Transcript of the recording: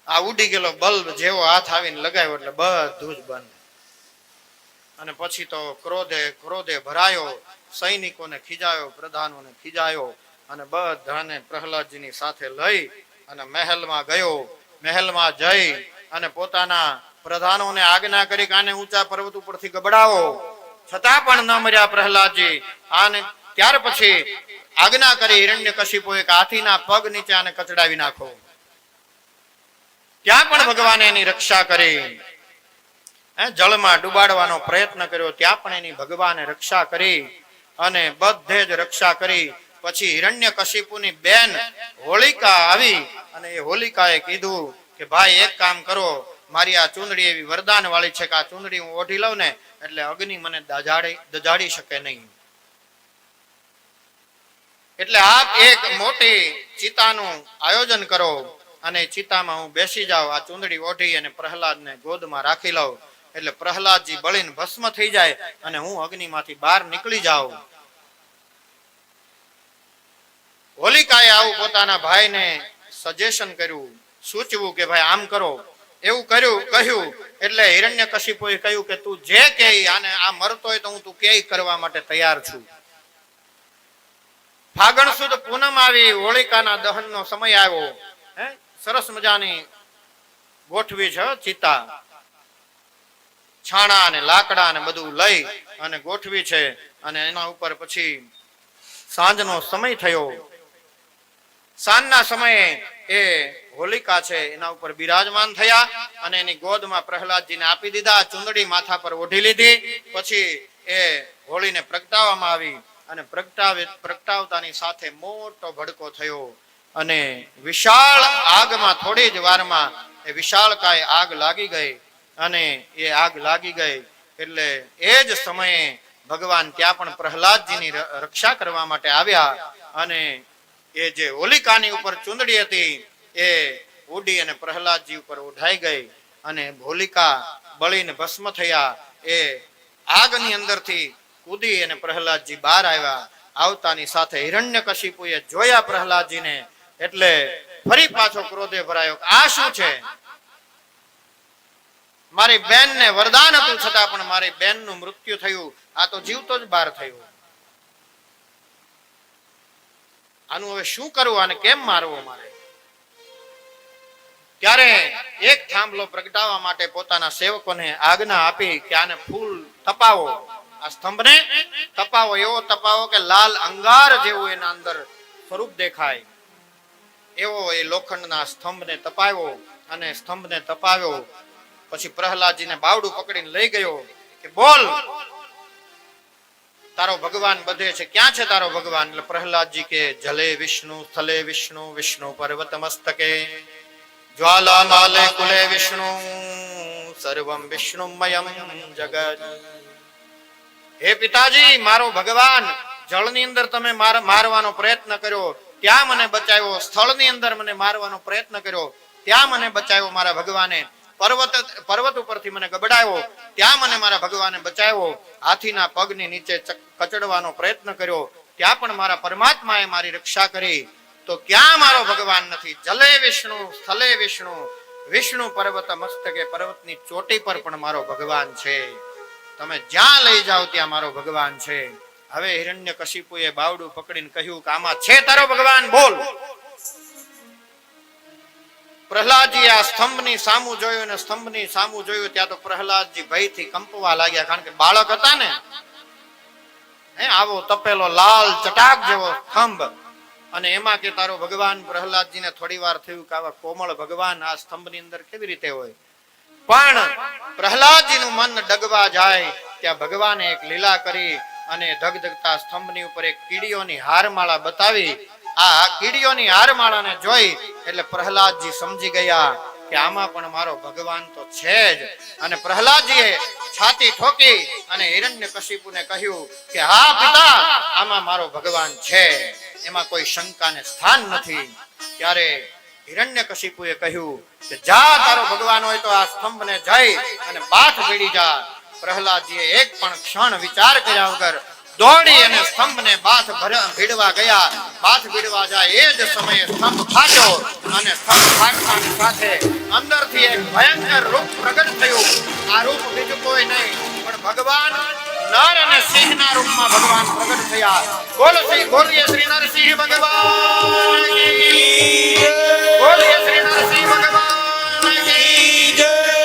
આ ઉડી ગયેલો બલ્બ જેવો હાથ આવીને લગાવ્યો એટલે બધું જ બંધ. અને પછી તો ક્રોધે ભરાયો, સૈનિકોને ખીજાયો, પ્રધાનોને ખીજાયો અને બધાને પ્રહલાદજીની સાથે લઈ અને મહેલમાં ગયો. મહેલમાં જઈ અને પોતાના પ્રધાનોને આજ્ઞા કરી કે આને ઊંચા પર્વત ઉપરથી ગબડાવો. છતાં પણ ન મર્યા પ્રહલાદજી. આને ત્યાર પછી આજ્ઞા કરી હિરણ્યકશિપુએ કે હાથીના પગ નીચે આને કચડાવી નાખો. ત્યાં પણ ભગવાને એની રક્ષા કરી. જળમાં ડુબાડવાનો પ્રયત્ન કર્યો, ત્યાં પણ એની ભગવાને રક્ષા કરી અને બધે જ રક્ષા કરી. પછી હિરણ્યકશિપુની બેન હોલિકા આવી અને એ હોલિકાએ કીધું કે ભાઈ એક કામ કરો, મારી આ ચૂંદડી એવી વરદાન વાળી છે કે આ ચૂંદડી હું ઓઢી લઉં ને એટલે અગ્નિ મને દજાડી શકે નહીં. એટલે આપ એક મોટી ચિતાનું આયોજન કરો અને ચિતામાં હું બેસી જાઉં, આ ચૂંદડી ઓઢી અને પ્રહલાદને ગોદમાં રાખી લઉં એટલે પ્રહલાદજી બળીને ભસ્મ થઈ જાય અને હું અગ્નિમાંથી બહાર નીકળી જાઉં. હોલિકાએ આવું પોતાના ભાઈને સજેશન કર્યું, સૂચવું કે ભાઈ આમ કરો. એવું કહ્યું એટલે હિરણ્યકશિપુએ કહ્યું કે તું જે કહે આને આ મરતો હોય તો હું તું કે કરવા માટે તૈયાર છું. ફાગણ સુદ પૂનમ આવી, હોલિકાના દહનનો સમય આવ્યો. સરસ મજાની ગોઠવી છે ચિતા, છાણા અને લાકડા ને બધું લઈ અને ગોઠવી છે અને એના ઉપર પછી સાંજનો સમય થયો. સાંજના સમયે એ હોલિકા છે એના ઉપર બિરાજમાન થયા અને એની ગોદમાં પ્રહલાદજીને આપી દીધા. ચુંદડી માથા પર ઓઢી લીધી. પછી એ હોળીને પ્રગટાવવામાં આવી અને પ્રગટાવતાની સાથે મોટો ભડકો થયો અને વિશાળ આગમાં થોડી જ વારમાં એ વિશાળકાય આગ લાગી ગઈ. અને એ આગ લાગી ગઈ એટલે એ જ સમયે ભગવાન ત્યાં પણ પ્રહલાદજીની રક્ષા કરવા માટે આવ્યા અને એ જે હોલિકાની ઉપર ચુંદડી હતી એ ઉડી અને પ્રહલાદજી ઉપર ઉઠાઈ ગઈ અને હોલિકા બળીને ભસ્મ થયા. એ આગની અંદરથી કૂદી અને પ્રહલાદજી બહાર આવ્યા. આવતાની સાથે હિરણ્યકશિપુએ જોયા પ્રહલાદજીને એટલે ફરી પાછો ક્રોધે ભરાયો. આ શું છે? મારી બેન ને વરદાન હતું છતાં પણ મારી બેન નું મૃત્યુ થયું, આ તો જીવતો જ બહાર થયો. આનું હવે શું કરવું, આને કેમ મારવો મારે? ત્યારે એક થાંભલો પ્રગટાવવા માટે પોતાના સેવકોને આજ્ઞા આપી કે આને ફૂલ તપાવો, આ સ્તંભને તપાવો. એવો તપાવો કે લાલ અંગાર જેવું એના અંદર સ્વરૂપ દેખાય એવો એ લોખંડના સ્તંભને તપાવ્યો અને સ્તંભને તપાવ્યો. પછી પ્રહલાદજીને બાવડું પકડીને લઈ ગયો કે બોલ તારો ભગવાન બધે છે, ક્યાં છે તારો ભગવાન? એટલે પ્રહલાદજી કે જલે વિષ્ણુ, સ્થલે વિષ્ણુ, વિષ્ણુ પર્વત મસ્તકે, જ્વાલા માલે કુલે વિષ્ણુ, સર્વમ વિષ્ણુમયમ જગત. હે પિતાજી, મારો ભગવાન જળની અંદર તમે મારવાનો પ્રયત્ન કર્યો, ત્યાં મને બચાવ્યો. સ્થળની અંદર મને મારવાનો પ્રયત્ન કર્યો, ત્યાં મને બચાવ્યો મારા ભગવાને. પર્વત ઉપરથી મને ગબડાવ્યો, ત્યાં મને મારા ભગવાને બચાવ્યો. હાથીના પગની નીચે કચડવાનો પ્રયત્ન કર્યો, ત્યાં પણ મારા પરમાત્માએ મારી રક્ષા કરી. તો ક્યાં મારો ભગવાન નથી? જલે વિષ્ણુ, સ્થલે વિષ્ણુ, વિષ્ણુ પર્વત મસ્તકે, પર્વતની ચોટી પર પણ મારો ભગવાન છે. તમે જ્યાં લઈ જાઓ ત્યાં મારો ભગવાન છે. હવે હિરણ્યકશિપુએ બાવડું પકડીને કહ્યું કે આમાં છે તારો ભગવાન, બોલ. પ્રહલાદજી આ સ્તંભની સામું જોયું અને સ્તંભની સામું જોયું ત્યાં તો પ્રહલાદજી ભયથી કંપવા લાગ્યા, કારણ કે બાળક હતા ને. આવો તપેલો લાલ ચટાક જેવો સ્તંભ અને એમાં કે તારો ભગવાન. પ્રહલાદજીને થોડી વાર થયું કે આવા કોમળ ભગવાન આ સ્તંભની અંદર કેવી રીતે હોય? પણ પ્રહલાદજીનું મન ડગવા જાય ત્યાં ભગવાને એક લીલા કરી અને ધગધગતા સ્તંભની ઉપર એક કીડીઓની હારમાળા બતાવી. આ કીડીઓની હારમાળાને જોઈ એટલે પ્રહલાદજી સમજી ગયા કે આમાં પણ મારો ભગવાન તો છે જ. અને પ્રહલાદજીએ છાતી ઠોકી અને હિરણ્યકશિપુને કહ્યું કે હા પિતા, આમાં મારો ભગવાન છે, એમાં કોઈ શંકાને સ્થાન નથી. ત્યારે હિરણ્યકશિપુએ કહ્યું કે જા, તારો ભગવાન હોય તો આ સ્તંભને જઈ અને બાથ ભીડી જા. પ્રહલાદજીએ એક પણ ક્ષણ વિચાર કર્યા વગર દોડી અને સ્તંભને બાથ ભીડવા ગયા. બાથ ભીડવા જાય એ જ સમયે સ્તંભ ફાટ્યો અને સ્તંભ ફાટવાની સાથે અંદરથી એક ભયંકર રૂપ પ્રગટ થયું. આ રૂપ બીજું કોઈ નહીં પણ ભગવાન નર અને સિંહના રૂપમાં ભગવાન પ્રગટ થયા. બોલો શ્રી ગોરીય શ્રી નરસિંહ ભગવાન કી